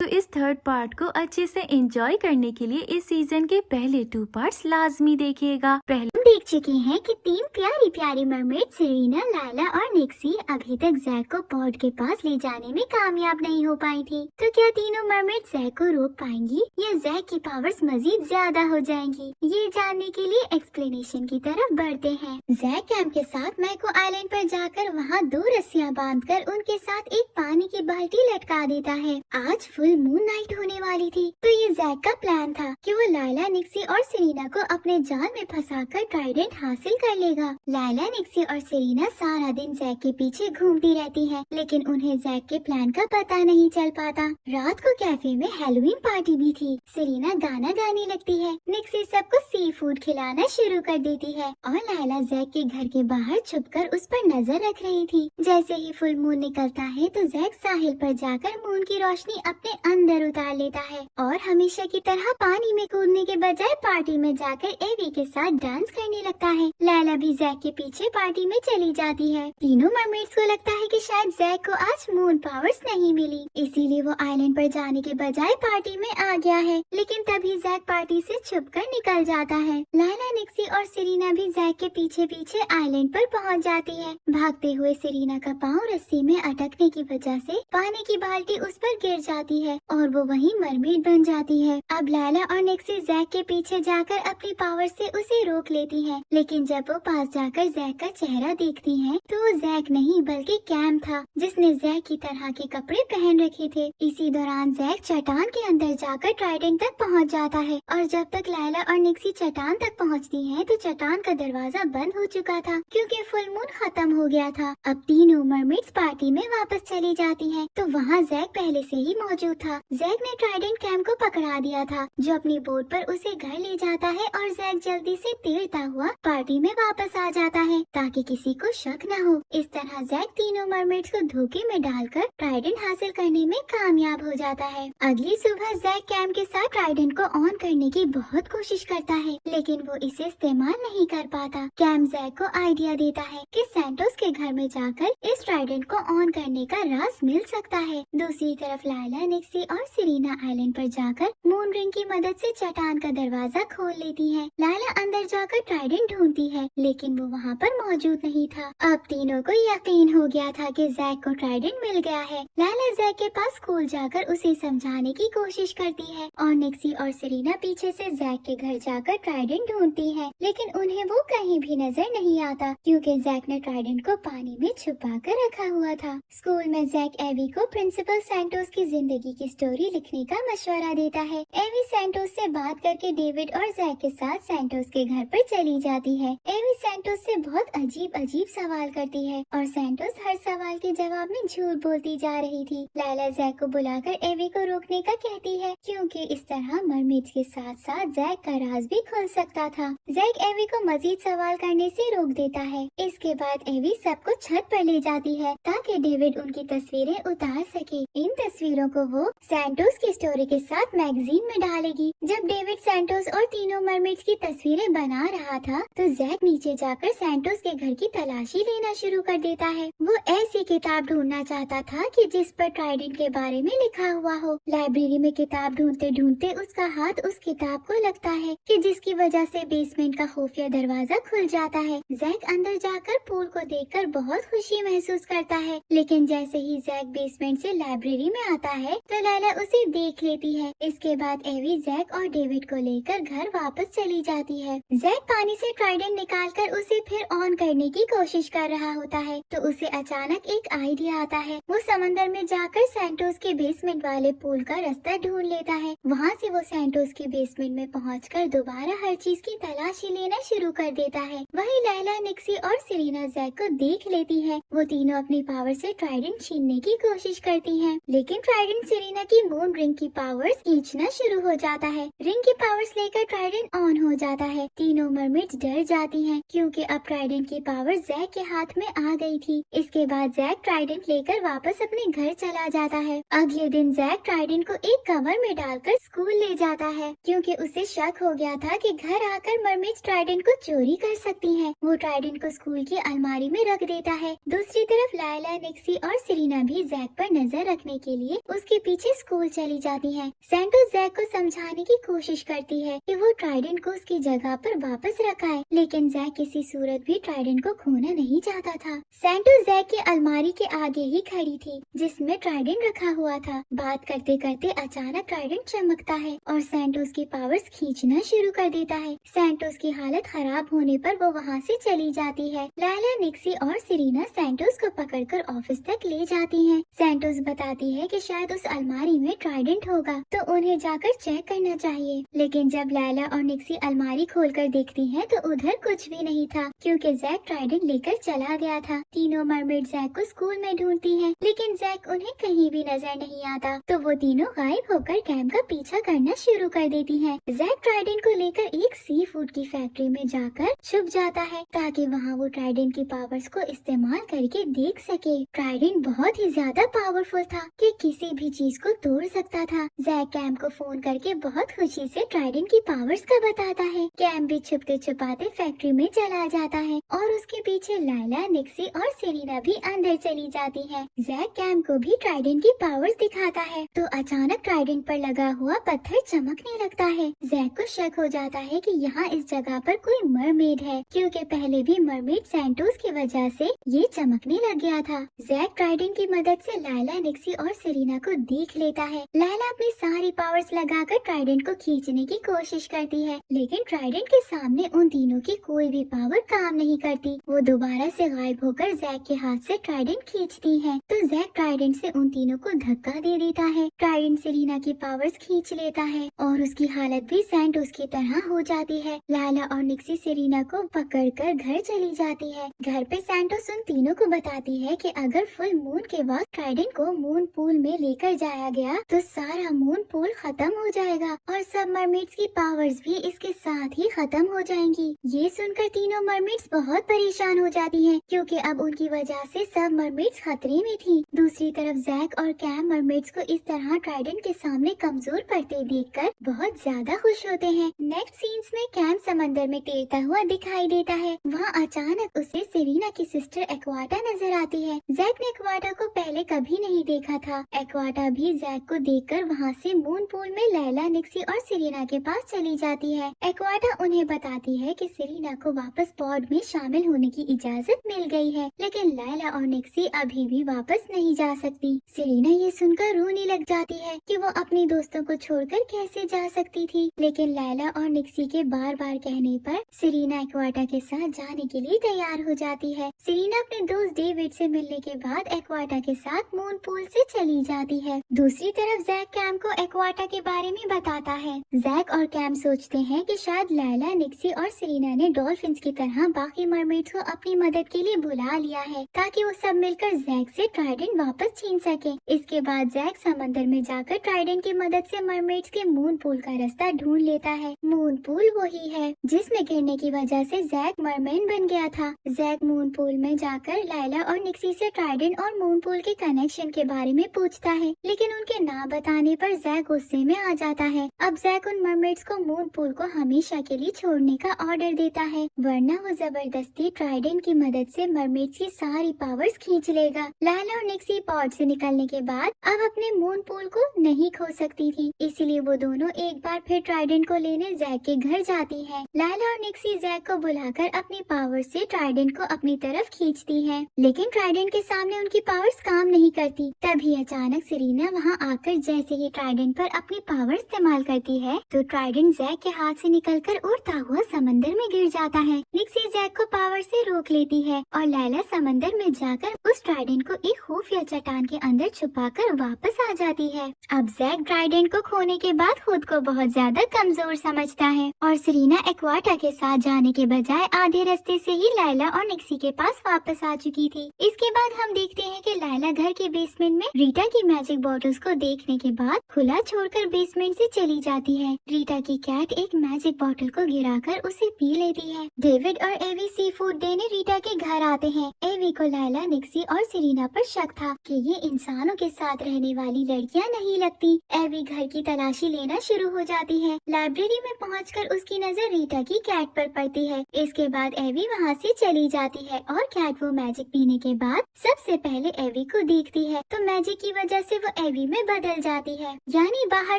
तो इस third part को अच्छे से एंजॉय करने के लिए इस सीजन के पहले 2 पार्ट्स लाजमी देखिएगा। पहले हम देख चुके हैं कि 3 प्यारी प्यारी मरमेड सेरेना, लायला और निक्सी अभी तक जैक को पॉड के पास ले जाने में कामयाब नहीं हो पाई थी। तो क्या तीनों मरमेड जैक को रोक पाएंगी या जैक की पावर्स मजीद ज्यादा हो जाएंगी? ये जानने के लिए एक्सप्लेनेशन की तरफ बढ़ते हैं। जैक कैम के साथ मैको आइलैंड पर जाकर वहाँ 2 रस्सियाँ बांधकर उनके साथ एक पानी की बाल्टी लटका देता है। आज फुल मून नाइट होने वाली थी, तो ये जैक का प्लान था कि वो लायला, निक्सी और सेरेना को अपने जाल में फंसाकर ट्राइडेंट हासिल कर लेगा। लायला, निक्सी और सेरेना सारा दिन जैक के पीछे घूमती रहती हैं, लेकिन उन्हें जैक के प्लान का पता नहीं चल पाता। रात को कैफे में हैलोवीन पार्टी भी थी। सेरेना गाना गाने लगती है, निक्सी सबको सी फूड खिलाना शुरू कर देती है और लायला जैक के घर के बाहर छुपकर उस पर नजर रख रही थी। जैसे ही फुल मून निकलता है तो जैक साहिल पर जाकर मून की रोशनी अपने अंदर उतार लेता है और हमेशा की तरह पानी में कूदने के बजाय पार्टी में जाकर एवी के साथ डांस करने लगता है। लायला भी जैक के पीछे पार्टी में चली जाती है। तीनों मरमेड्स को लगता है कि शायद जैक को आज मून पावर्स नहीं मिली, इसीलिए वो आइलैंड पर जाने के बजाय पार्टी में आ गया है। लेकिन तभी जैक पार्टी से छुपकर निकल जाता है। लायला, निक्सी और सेरेना भी जैक के पीछे पीछे आइलैंड पर पहुंच जाती है। भागते हुए सेरेना का पाँव रस्सी में अटकने की वजह से पानी की बाल्टी उस पर गिर जाती है और वो वहीं मरमेड बन जाती है। अब लायला और निक्सी जैक के पीछे जाकर अपनी पावर से उसे रोक लेती है, लेकिन जब वो पास जाकर जैक का चेहरा देखती हैं, तो वो जैक नहीं बल्कि कैम था, जिसने जैक की तरह के कपड़े पहन रखे थे। इसी दौरान जैक चट्टान के अंदर जाकर ट्राइडेंट तक पहुंच जाता है और जब तक लायला और निक्सी चट्टान तक पहुंचती हैं, तो चट्टान का दरवाजा बंद हो चुका था क्योंकि फुल मून खत्म हो गया था। अब तीनों मरमेड्स पार्टी में वापस चली जाती हैं, तो वहाँ जैक पहले से ही मौजूद था। जैक ने ट्राइडेंट कैम को पकड़ा दिया था, जो अपनी बोट पर उसे घर ले जाता है और जैक जल्दी से तैरता हुआ पार्टी में वापस आ जाता है ताकि किसी को शक न हो। इस तरह जैक तीनों मरमेड्स को धोखे में डालकर ट्राइडेंट हासिल करने में कामयाब हो जाता है। अगली सुबह जैक कैम के साथ ट्राइडेंट को ऑन करने की बहुत कोशिश करता है, लेकिन वो इसे इस्तेमाल नहीं कर पाता। कैम जैक को आइडिया देता है कि सैंटोस के घर में जाकर इस ट्राइडेंट को ऑन करने का राज मिल सकता है। दूसरी तरफ लायला, निक्सी और सेरेना आइलैंड पर जाकर मून रिंग की मदद से चट्टान का दरवाजा खोल लेती है। लायला अंदर जाकर ट्राइडेंट ढूंढती है, लेकिन वो वहाँ पर मौजूद नहीं था। अब तीनों को यकीन हो गया था कि जैक को ट्राइडेंट मिल गया है। लायला जैक के पास स्कूल जाकर उसे समझाने की कोशिश करती है और निक्सी और सेरेना पीछे से जैक के घर जाकर ट्राइडेंट ढूंढती है, लेकिन उन्हें वो कहीं भी नजर नहीं आता क्योंकि जैक ने ट्राइडेंट को पानी में छुपा कर रखा हुआ था। स्कूल में जैक एवी को प्रिंसिपल सैंटोस की जिंदगी की स्टोरी लिखने का मशवरा देता है। एवी सैंटोस से बात करके डेविड और जैक के साथ सैंटोस के घर पर चली जाती है। एवी सैंटोस से बहुत अजीब अजीब सवाल करती है और सैंटोस हर सवाल के जवाब में झूठ बोलती जा रही थी। लायला जैक को बुलाकर एवी को रोकने का कहती है क्योंकि इस तरह मरमेड्स के साथ साथ जैक का राज भी खुल सकता था। जैक एवी को मजीद सवाल करने से रोक देता है। इसके बाद एवी सबको छत पर ले जाती है ताकि डेविड उनकी तस्वीरें उतार सके। इन तस्वीरों को वो सैंटोस की स्टोरी के साथ मैगजीन में डालेगी। जब डेविड सैंटोस और तीनों मरमेड्स की तस्वीरें बना रहा था, तो जैक नीचे जाकर सैंटोस के घर की तलाशी लेना शुरू कर देता है। वो ऐसी किताब ढूंढना चाहता था कि जिस पर ट्राइडेंट के बारे में लिखा हुआ हो। लाइब्रेरी में किताब ढूंढते ढूंढते उसका हाथ उस किताब को लगता है कि जिसकी वजह से बेसमेंट का खुफिया दरवाजा खुल जाता है। जैक अंदर जाकर पूल को देखकर बहुत खुशी महसूस करता है, लेकिन जैसे ही जैक बेसमेंट से लाइब्रेरी में आता है तो लायला उसे देख लेती है। इसके बाद एवी जैक और डेविड को लेकर घर वापस चली जाती है। जैक पानी से ट्राइडेंट निकालकर उसे फिर ऑन करने की कोशिश कर रहा होता है, तो उसे अचानक एक आइडिया आता है। वो समंदर में जाकर सैंटोस के बेसमेंट वाले पूल का रास्ता ढूंढ लेता है। वहाँ से वो सैंटोस के बेसमेंट में पहुंचकर दोबारा हर चीज की तलाशी लेना शुरू कर देता है। वहीं लायला, निक्सी और सेरेना जैक को देख लेती है। वो तीनों अपनी पावर से ट्राइडेंट छीनने की कोशिश करती हैं, लेकिन ट्राइडेंट सेरेना की मून रिंग की पावर्स खींचना शुरू हो जाता है। रिंग की पावर्स लेकर ट्राइडेंट ऑन हो जाता है। तीनों मरमेड्स डर जाती हैं क्योंकि अब ट्राइडेंट की पावर जैक के हाथ में आ गई थी। इसके बाद जैक ट्राइडेंट लेकर वापस अपने घर चला जाता है। अगले दिन जैक ट्राइडेंट को एक कवर में डालकर स्कूल ले जाता है क्योंकि उसे शक हो गया था कि घर आकर मरमेड्स ट्राइडेंट को चोरी कर सकती हैं। वो ट्राइडेंट को स्कूल की अलमारी में रख देता है। दूसरी तरफ लायला, निक्सी और सेरेना भी जैक पर नजर रखने के लिए उसके पीछे स्कूल चली जाती है। सैंटोस जैक को समझाने की कोशिश करती है कि वो ट्राइडेंट को उसकी जगह पर वापस रखाए, लेकिन जैक किसी सूरत भी ट्राइडेंट को खोना नहीं चाहता था। सैंटोस जैक की अलमारी के आगे ही खड़ी थी जिसमें ट्राइडेंट रखा हुआ था। बात करते करते अचानक ट्राइडेंट चमकता है और सैंटोस की पावर्स खींचना शुरू कर देता है। सैंटोस की हालत खराब होने पर वो वहाँ से चली जाती है। लायला, निक्सी और सेरेना सैंटोस को पकड़कर ऑफिस तक ले जाती हैं। सैंटोस बताती है कि शायद उस अलमारी में ट्राइडेंट होगा तो उन्हें जाकर चेक करना चाहिए, लेकिन जब लायला और निक्सी अलमारी खोलकर देखती हैं तो उधर कुछ भी नहीं था क्योंकि जैक ट्राइडेंट लेकर चला गया था। तीनों मरमेड जैक को स्कूल में ढूंढती हैं, लेकिन जैक उन्हें कहीं भी नजर नहीं आता तो वो तीनों गायब होकर कैम का पीछा करना शुरू कर देती हैं। जैक ट्राइडेंट को लेकर एक सी फूड की फैक्ट्री में जाकर छुप जाता है ताकि वहाँ वो ट्राइडेंट की पावर्स को इस्तेमाल करके देख सके। ट्राइडेंट बहुत ही ज्यादा पावरफुल था कि किसी भी चीज को तोड़ सकता था। जैक कैम को फोन करके बहुत खुशी से ट्राइडेंट की पावर्स का बताता है। कैम भी छुपते छुपाते फैक्ट्री में चला जाता है और उसके पीछे लायला, निक्सी और सेरेना भी अंदर चली जाती है। जैक कैम को भी ट्राइडेंट की पावर्स दिखाता है तो अचानक ट्राइडेंट पर लगा हुआ पत्थर चमकने लगता है। जैक को शक हो जाता है कि यहाँ इस जगह पर कोई मरमेड है क्योंकि पहले भी मरमेड सैंटोस की वजह से ये चमकने लग गया था। जैक ट्राइडेंट की मदद से लायला, निक्सी और सेरेना को देख लेता है। लायला अपनी सारी पावर्स लगाकर ट्राइडेंट को खींचने की कोशिश करती है, लेकिन ट्राइडेंट के सामने उन तीनों की कोई भी पावर काम नहीं करती। वो दोबारा से गायब होकर जैक के हाथ से ट्राइडेंट खींचती है तो जैक ट्राइडेंट से उन तीनों को धक्का दे देता है। ट्राइडेंट सेरेना की पावर्स खींच लेता है और उसकी हालत भी सैंटोस की तरह हो जाती है। लायला और निक्सी सेरेना को पकड़कर घर चली जाती है। घर पे सैंटोस उन तीनों को बताती है कि अगर फुल मून के वक्त ट्राइडेंट को मून पूल में लेकर जाया गया तो सारा मून पूल खत्म हो जाएगा और सब मरमेड्स की पावर्स भी इसके साथ ही खत्म हो जाएंगी। ये सुनकर तीनों मरमेड्स बहुत परेशान हो जाती हैं क्योंकि अब उनकी वजह से सब मरमेड्स खतरे में थी। दूसरी तरफ जैक और कैम मरमेड्स को इस तरह ट्राइडेंट के सामने कमजोर पड़ते देखकर बहुत ज्यादा खुश होते हैं। नेक्स्ट सीन्स में कैम समंदर में तैरता हुआ दिखाई देता है। वहाँ अचानक उसे सेरेना की सिस्टर एक्वाटा नजर आती है। जैक ने एक्वाटा को पहले कभी नहीं देखा था। एक्वाटा भी जैक को देखकर वहाँ से मून पूल में लैला, निक्सी और सेरेना के पास चली जाती है। एक्वाटा उन्हें बताती है कि सेरेना को वापस पॉड में शामिल होने की इजाजत मिल गई है, लेकिन लैला और निक्सी अभी भी वापस नहीं जा सकती। सेरेना ये सुनकर रोने लग जाती है कि वो अपने दोस्तों को छोड़कर कैसे जा सकती थी, लेकिन लैला और निक्सी के बार बार कहने पर सेरेना एक्वाटा के साथ जाने के लिए तैयार हो जाती है। सेरेना अपने दोस्त डेविड से मिलने के बाद एक्वाटा के साथ मून पूल से चली जाती है। दूसरी तरफ जैक कैम को एक्वाटा के बारे में बताता है। जैक और कैम सोचते हैं कि शायद लैला, निक्सी और सेरेना ने डॉल्फिन्स की तरह बाकी मरमेड्स को अपनी मदद के लिए बुला लिया है ताकि वो सब मिलकर जैक से ट्राइडेंट वापस छीन सके। इसके बाद जैक समंदर में जाकर ट्राइडेंट की मदद से मरमेड्स के मून पूल का रास्ता ढूंढ लेता है। मून पूल वही है जिसमें गिरने की वजह से जैक मरमैन बन गया था। जैक मून पूल में जाकर लैला और निक्सी से ट्राइडेंट और मून पूल के कनेक्शन के बारे में पूछता है, लेकिन उनके ना बताने पर जैक गुस्से में आ जाता है। अब जैक उन मरमेड्स को मून पूल को हमेशा के लिए छोड़ने का ऑर्डर देता है, वरना वो जबरदस्ती ट्राइडेंट की मदद से मरमेड्स की सारी पावर्स खींच लेगा। लैला और निक्सी पॉड से निकलने के बाद अब अपने मून पूल को नहीं खो सकती थी, इसलिए वो दोनों एक बार फिर ट्राइडेंट को लेने जैक के घर जाती हैं। लैला और निक्सी जैक को बुलाकर अपनी पावर से ट्राइडेंट को अपनी तरफ खींचती हैं, लेकिन ट्राइडेंट के सामने उनकी पावर्स काम नहीं करती। तभी अचानक सेरेना वहाँ आकर जैसे ही ट्राइडेंट पर अपनी पावर इस्तेमाल करती है तो ट्राइडेंट जैक के हाथ से निकलकर उड़ता हुआ समंदर में गिर जाता है। निक्सी जैक को पावर से रोक लेती है और लैला समंदर में जाकर उस ट्राइडेंट को एक खुफिया चट्टान के अंदर छुपाकर वापस आ जाती है। अब जैक ट्राइडेंट को खोने के बाद खुद को बहुत ज्यादा कमजोर समझता है और सेरेना एक्वाटा के साथ जाने के बजाय आधे रास्ते से ही लैला और निक्सी के पास वापस आ चुकी थी। इसके बाद हम देखते हैं कि लैला घर के बेसमेंट में रीटा की मैजिक बॉटल्स को देखने के बाद खुला छोड़कर बेसमेंट से चली जाती है। रीटा की कैट एक मैजिक बॉटल को गिराकर उसे पी लेती है। डेविड और एवी सी फूड देने रीटा के घर आते हैं। एवी को लैला, निक्सी और सेरेना पर शक था कि ये इंसानों के साथ रहने वाली लड़कियां नहीं लगती। एवी घर की तलाशी लेना शुरू हो जाती है। लाइब्रेरी में पहुंचकर उसकी नजर रीटा की कैट पर पड़ती है। इसके बाद एवी वहां से चली जाती है और कैट वो मैजिक पीने के बाद सबसे पहले एवी को देखती है तो मैजिक की वजह से वो एवी में बदल जाती है, यानी बाहर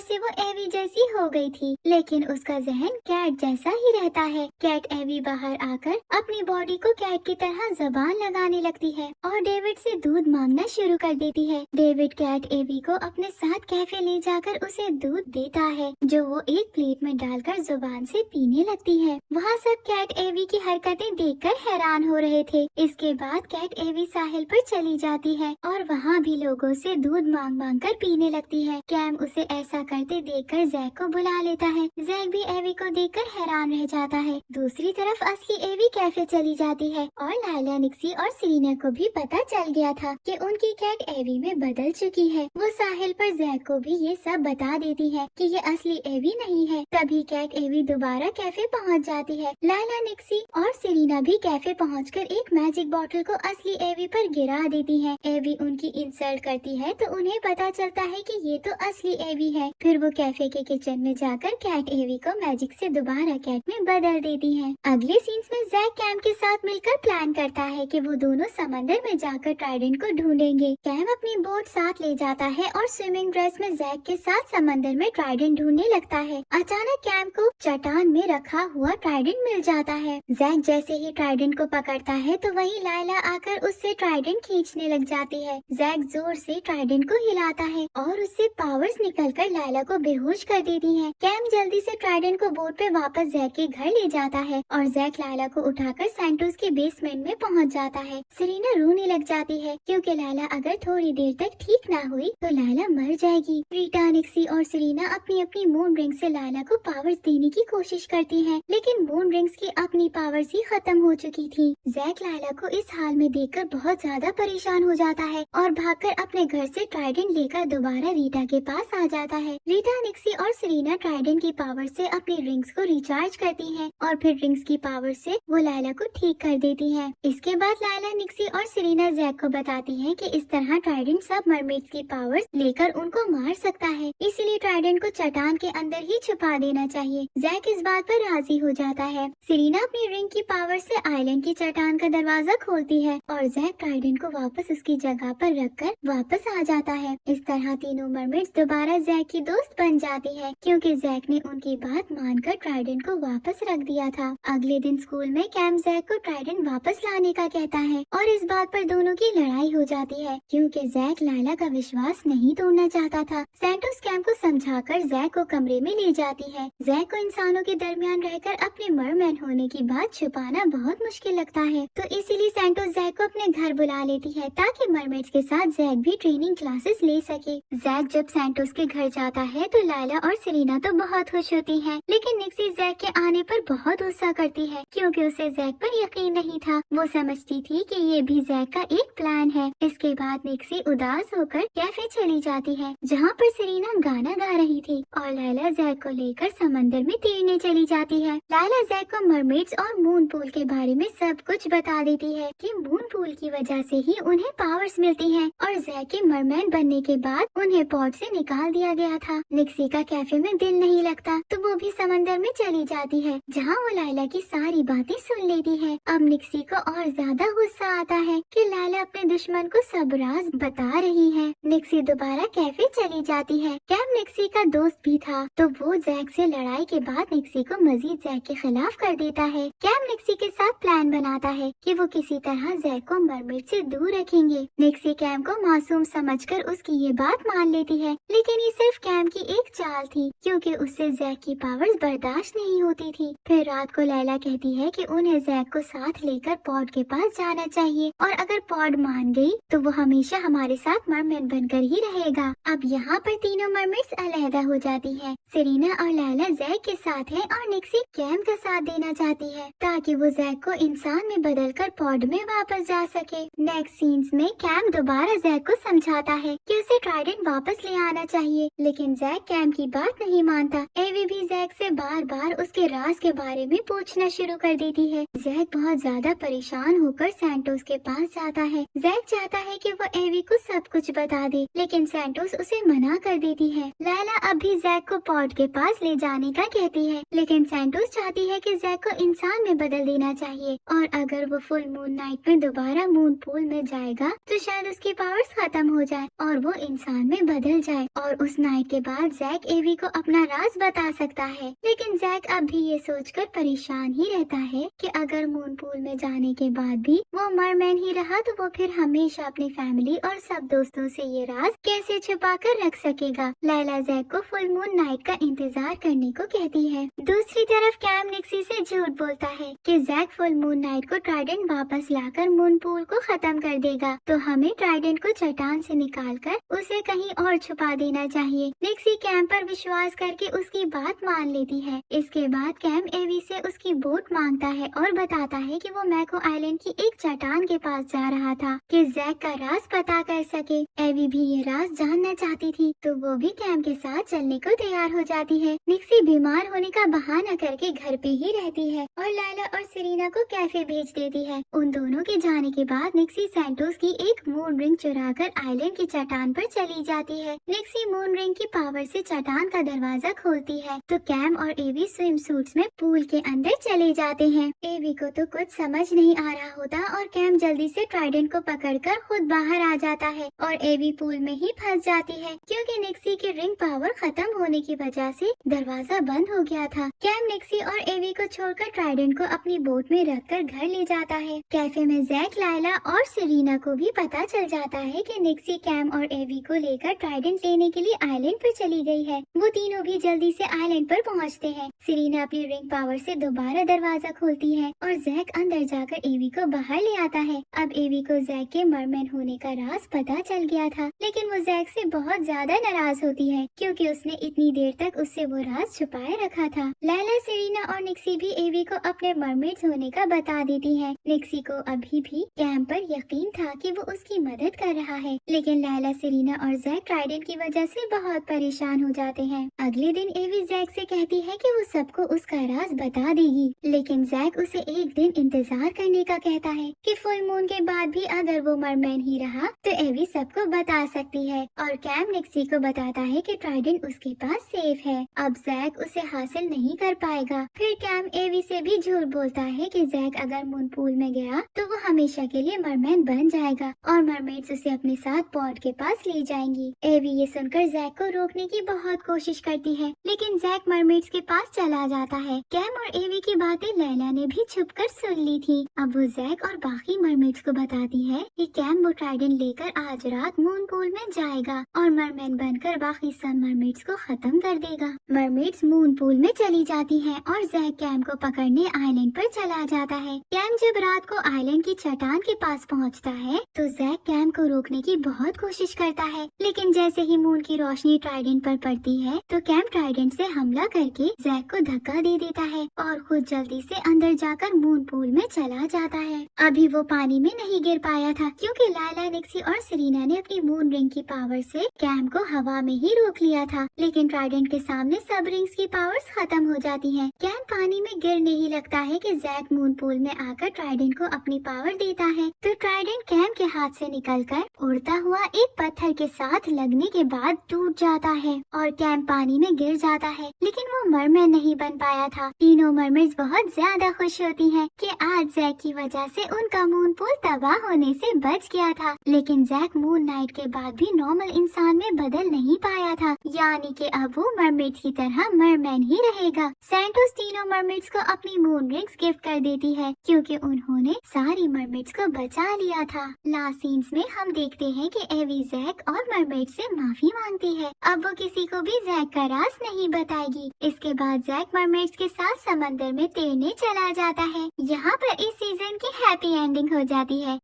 से वो एवी जैसी हो गई थी, लेकिन उसका जहन कैट जैसा ही रहता है। कैट एवी बाहर आकर अपनी बॉडी को कैट की तरह जबान लगाने लगती है और डेविड से दूध मांगना शुरू कर देती है। डेविड कैट एवी को अपने साथ कैफे ले जाकर उसे दूध देता है, जो वो एक प्लेट में डालकर जुबान से पीने लगती है। वहाँ सब कैट एवी की हरकतें देखकर हैरान हो रहे थे। इसके बाद कैट एवी साहिल पर चली जाती है और वहाँ भी लोगों से दूध मांग मांग कर पीने लगती है। कैम उसे ऐसा करते देखकर जैक को बुला लेता है। जैक भी एवी को देखकर हैरान रह जाता है। दूसरी तरफ असली एवी कैफे चली जाती है और लायला, निक्सी और सेरेना को भी पता चल गया था कि उनकी कैट एवी में बदल चुकी है। वो साहिल पर जैक को भी ये सब बता देती है कि ये असली एवी नहीं है। तभी कैट एवी दोबारा कैफे पहुंच जाती है। लायला, निक्सी और सेरेना भी कैफे पहुंचकर एक मैजिक बॉटल को असली एवी पर गिरा देती है। एवी उनकी इंसल्ट करती है तो उन्हें पता चलता है कि ये तो असली एवी है। फिर वो कैफे के किचन में जाकर कैट एवी को मैजिक से दोबारा कैट में बदल देती है। अगले सीन्स में जैक कैम के साथ मिलकर प्लान करता है कि वो दोनों समंदर में जाकर ट्राइडेंट को ढूंढेंगे। कैम अपनी बोट साथ ले जाता है और स्विमिंग ड्रेस में जैक के साथ समंदर में ट्राइडेंट ढूंढने लगता है। अचानक कैम को चट्टान में रखा हुआ ट्राइडेंट मिल जाता है। जैक जैसे ही ट्राइडेंट को पकड़ता है तो वही लायला आकर उससे ट्राइडेंट खींचने लग जाती है। जैक जोर से ट्राइडेंट को हिलाता है और उससे पावर्स निकलकर लायला को बेहोश कर देती है। कैम जल्दी से ट्राइडेंट को बोट पे वापस जैक के घर ले जाता है और जैक लायला को उठाकर सैंटोस के बेसमेंट में पहुंच जाता है। सेरेना रोने लग जाती है क्योंकि लायला अगर थोड़ी देर तक ठीक ना हुई तो लायला मर जाएगी। रीटा, निक्सी और सेरेना अपनी अपनी मून रिंग से लायला को पावर्स देने की कोशिश करती है, लेकिन मून रिंग्स की अपनी पावर्स ही खत्म हो चुकी थी। जैक लायला को इस हाल में देखकर बहुत ज्यादा परेशान हो जाता है और भागकर अपने घर से ट्राइडेंट लेकर दोबारा रीटा के पास आ जाता है। रीटा, निक्सी और सेरेना ट्राइडेंट की पावर से अपनी रिंग्स को रिचार्ज करती हैं और फिर रिंग्स की पावर से वो लायला को ठीक कर देती हैं। इसके बाद लायला, निक्सी और सेरेना जैक को बताती हैं कि इस तरह ट्राइडेंट सब मरमेड्स की पावर्स लेकर उनको मार सकता है, इसीलिए ट्राइडेंट को चट्टान के अंदर ही छुपा देना चाहिए। जैक इस बात पर राजी हो जाता है। सेरेना अपनी रिंग की पावर से आइलैंड की चट्टान का दरवाजा खोलती है और जैक ट्राइडेंट को वापस उसकी जगह पर रखकर वापस आ जाता है। इस तरह तीनों मरमेड्स दोबारा जैक की दोस्त बन जाती है क्योंकि जैक ने उनकी बात मानकर ट्राइडेंट को वापस रख दिया था। अगले दिन स्कूल में कैम जैक को ट्राइडेंट वापस लाने का कहता है और इस बात पर दोनों की लड़ाई हो जाती है क्योंकि जैक लायला का विश्वास नहीं तोड़ना चाहता था। सैंटोस कैम को समझाकर जैक को कमरे में ले जाती है। जैक को इंसानों के दरमियान रहकर अपने मरमैन होने की बात छुपाना बहुत मुश्किल लगता है, तो इसीलिए सैंटोस जैक को अपने घर बुला लेती है ताकि मरमेड्स के साथ जैक भी ट्रेनिंग क्लासेस ले सके। जैक जब सैंटोस के घर जाता है तो लायला और सेरेना तो बहुत खुश होती हैं, लेकिन निक्सी जैक के आने पर बहुत गुस्सा करती है क्योंकि उसे जैक पर यकीन नहीं था। वो समझती थी कि ये भी जैक का एक प्लान है। इसके बाद निक्सी उदास होकर कैफे चली जाती है जहाँ पर सेरेना गाना गा रही थी और लायला जैक को लेकर समंदर में तैरने चली जाती है। लायला जैक को मरमेड्स और मून पूल के बारे में सब कुछ बता देती है कि मून पूल की वजह से ही उन्हें पावर्स मिलती हैं और जैक के मरमैन बनने के बाद उन्हें पॉट से निकाल दिया गया था। निक्सी का कैफे में दिल नहीं लगता तो वो भी समंदर में चली जाती है जहाँ वो लायला की सारी बातें सुन लेती है। अब निक्सी को और ज्यादा गुस्सा आता है कि लायला अपने दुश्मन को सब राज बता रही है। निक्सी दोबारा कैफे चली जाती है। कैम निक्सी का दोस्त भी था तो वो जैक से लड़ाई के बाद निक्सी को मजीद जैक के खिलाफ कर देता है। कैम निक्सी के साथ प्लान बनाता है कि वो किसी तरह जैक को मरमेड से दूर रखेंगे। निक्सी कैम को मासूम समझकर उसकी ये बात मान लेती है, लेकिन ये सिर्फ कैम की एक चाल थी क्योंकि उससे जैक की पावर्स बर्दाश्त नहीं होती थी। फिर रात को लैला कहती है कि उन्हें जैक को साथ लेकर पॉड के पास जाना चाहिए और अगर पॉड मान गई तो वो हमेशा हमारे साथ मरमेड बनकर ही रहेगा। अब यहाँ पर तीनों मरमेड्स अलहदा हो जाती हैं। सेरेना और लैला जैक के साथ है और निक्सी कैम का साथ देना चाहती है ताकि वो जैक को इंसान में बदलकर पॉड में वापस जा सके। नेक्स्ट सीन्स में कैम दोबारा जैक को समझाता है कि उसे ट्राइडेंट वापस ले आना चाहिए, लेकिन जैक कैम की बात नहीं मानता। एवी भी जैक से बार बार उसके राज के बारे में पूछना शुरू कर देती है। जैक बहुत ज्यादा परेशान होकर सैंटोस के पास जाता है। जैक चाहता है कि वो एवी को सब कुछ बता दे, लेकिन सैंटोस उसे मना कर देती है। लैला अभी जैक को पॉड के पास ले जाने का कहती है, लेकिन सैंटोस चाहती है कि जैक को इंसान में बदल देना चाहिए और अगर वो फुल मून नाइट में दोबारा मून पूल में जाएगा तो शायद उसकी पावर्स खत्म हो जाए और वो इंसान में बदल जाए और उस नाइट के बाद जैक एवी को अपना राज बता सकता है। लेकिन जैक अब भी ये सोचकर परेशान ही रहता है कि अगर मून पूल में जाने के बाद भी वो मरमैन ही रहा तो वो फिर हमेशा अपनी फैमिली और सब दोस्तों से ये राज कैसे छुपा कर रख सकेगा। लैला जैक को फुल मून नाइट का इंतजार करने को कहती है। दूसरी तरफ कैम निक्सी से झूठ बोलता है कि जैक फुल मून नाइट को ट्राइडेंट वापस लाकर मून पूल को खत्म कर देगा, तो हमें ट्राइडेंट को चट्टान से निकालकर उसे कहीं और छुपा देना चाहिए। निक्सी कैम पर विश्वास करके उसकी बात मान लेती है। इसके बाद कैम एवी से उसकी बोट मांगता है और बताता है कि वो मैको आइलैंड की एक चट्टान के पास जा रहा था कि जैक का राज पता कर सके। एवी भी ये राज जानना चाहती थी, तो वो भी कैम के साथ चलने को तैयार हो जाती है। निक्सी बीमार होने का बहाना करके घर पे ही रहती है और लैला और सेरेना को कैफे भेज देती है। उन दोनों के जाने के बाद निक्सी सैंटोस की एक मून रिंग चुराकर आइलैंड की चट्टान पर चली जाती है। निक्सी मून रिंग की पावर से चट्टान का दरवाजा खोलती है, तो कैम और एवी स्विम सूट्स में पूल के अंदर चले जाते हैं। एवी को तो कुछ समझ नहीं आ रहा होता और कैम जल्दी से ट्राइडेंट को पकड़कर खुद बाहर आ जाता है और एवी पूल में ही फंस जाती है, क्योंकि निक्सी की रिंग पावर खत्म होने की वजह से दरवाजा बंद हो गया था। कैम निक्सी और एवी को छोड़कर ट्राइडेंट को अपनी बोट में रखकर घर ले जाता है। कैफे में जैक, लायला और सेरेना को भी पता चल जाता है कि निक्सी कैम और एवी को लेकर ट्राइडेंट लेने के लिए आइलैंड पर चली गई है। वो तीनों भी जल्दी से आइलैंड पर पहुंचते हैं। सेरेना अपनी रिंग पावर से दोबारा दरवाजा खोलती है और जैक अंदर जाकर एवी को बाहर ले आता है। अब एवी को जैक के मरमैन होने का राज पता चल गया था, लेकिन वो जैक से बहुत ज्यादा नाराज होती है क्योंकि उसने इतनी देर तक उससे वो राज छुपाए रखा था। लैला, सेरेना और निक्सी भी एवी को अपने मरमेड्स होने का बता देती है। निक्सी को अभी भी कैम पर यकीन था कि वो उसकी मदद कर रहा है, लेकिन लैला, सेरेना और जैक ट्राइडेंट की वजह से बहुत परेशान हो जाते हैं। अगले दिन एवी जैक से कहती है कि वो सबको उसका राज बता देगी, लेकिन जैक उसे एक दिन इंतजार करने का कहता है कि फुल मून के बाद भी अगर वो मरमैन ही रहा तो एवी सबको बता सकती है। और कैम निक्सी को बताता है कि ट्राइडेंट उसके पास सेफ है, अब जैक उसे हासिल नहीं कर पाएगा। फिर कैम एवी से भी झूठ बोलता है कि जैक अगर मून पूल में गया तो वो हमेशा के लिए मरमैन बन जाएगा और मरमेड्स उसे अपने साथ पॉड के पास ले जाएंगी। एवी ये सुनकर जैक को रोकने की बहुत कोशिश करती है, लेकिन जैक मरमेड्स के पास चला जाता है। कैम और एवी की बातें लैला ने भी छुपकर सुन ली थी। अब वो जैक और बाकी मरमेड्स को बताती है कि कैम वो ट्राइडेंट लेकर आज रात मून पूल में जाएगा और मरमैन बनकर बाकी सब मरमेड्स को खत्म कर देगा। मरमेड्स मून पूल में चली जाती हैं और जैक कैम को पकड़ने आइलैंड पर चला जाता है। कैम जब रात को आइलैंड की चट्टान के पास पहुंचता है तो जैक कैम को रोकने की बहुत कोशिश करता है, लेकिन जैसे ही मून की रोशनी ट्राइडेंट पर पड़ती है तो कैम ट्राइडेंट से हमला करके जैक को धक्का दे देता है और खुद जल्दी से अंदर जाकर मून पूल में चला जाता है। अभी वो पानी में नहीं गिर पाया था क्योंकि लैला, निक्सी और सेरेना ने अपनी मून रिंग की पावर से कैम को हवा में ही रोक लिया था, लेकिन ट्राइडेंट के सामने सब रिंग्स की पावर्स खत्म हो जाती हैं। कैम पानी में गिरने ही लगता है कि जैक मून पूल में आकर ट्राइडेंट को अपनी पावर देता है, तो ट्राइडेंट कैम के हाथ से निकलकर उड़ता हुआ एक पत्थर के साथ लगने के बाद टूट जाता है और कैम पानी में गिर जाता है, लेकिन वो मरमैन नहीं बन पाया था। तीनों मरमेड्स बहुत ज्यादा खुश होती हैं कि आज जैक की वजह से उनका मून पूल तबाह होने से बच गया था, लेकिन जैक मून नाइट के बाद भी नॉर्मल इंसान में बदल नहीं पाया था, यानी कि अब वो मरमेड्स की तरह मरमैन ही रहेगा। सैंटोस तीनों मरमेड्स को अपनी मून रिंग्स गिफ्ट कर देती है क्योंकि उन्होंने सारी मरमेड्स को बचा लिया था। लास्ट सीन्स में हम देखते हैं कि एवी जैक और मरमेड से माफी मांगती है। अब वो किसी को भी जैक का राज नहीं बताएगी। इसके बाद जैक मरमेड्स के साथ समंदर में तैरने चला जाता है। यहाँ पर इस सीजन की हैप्पी एंडिंग हो जाती है।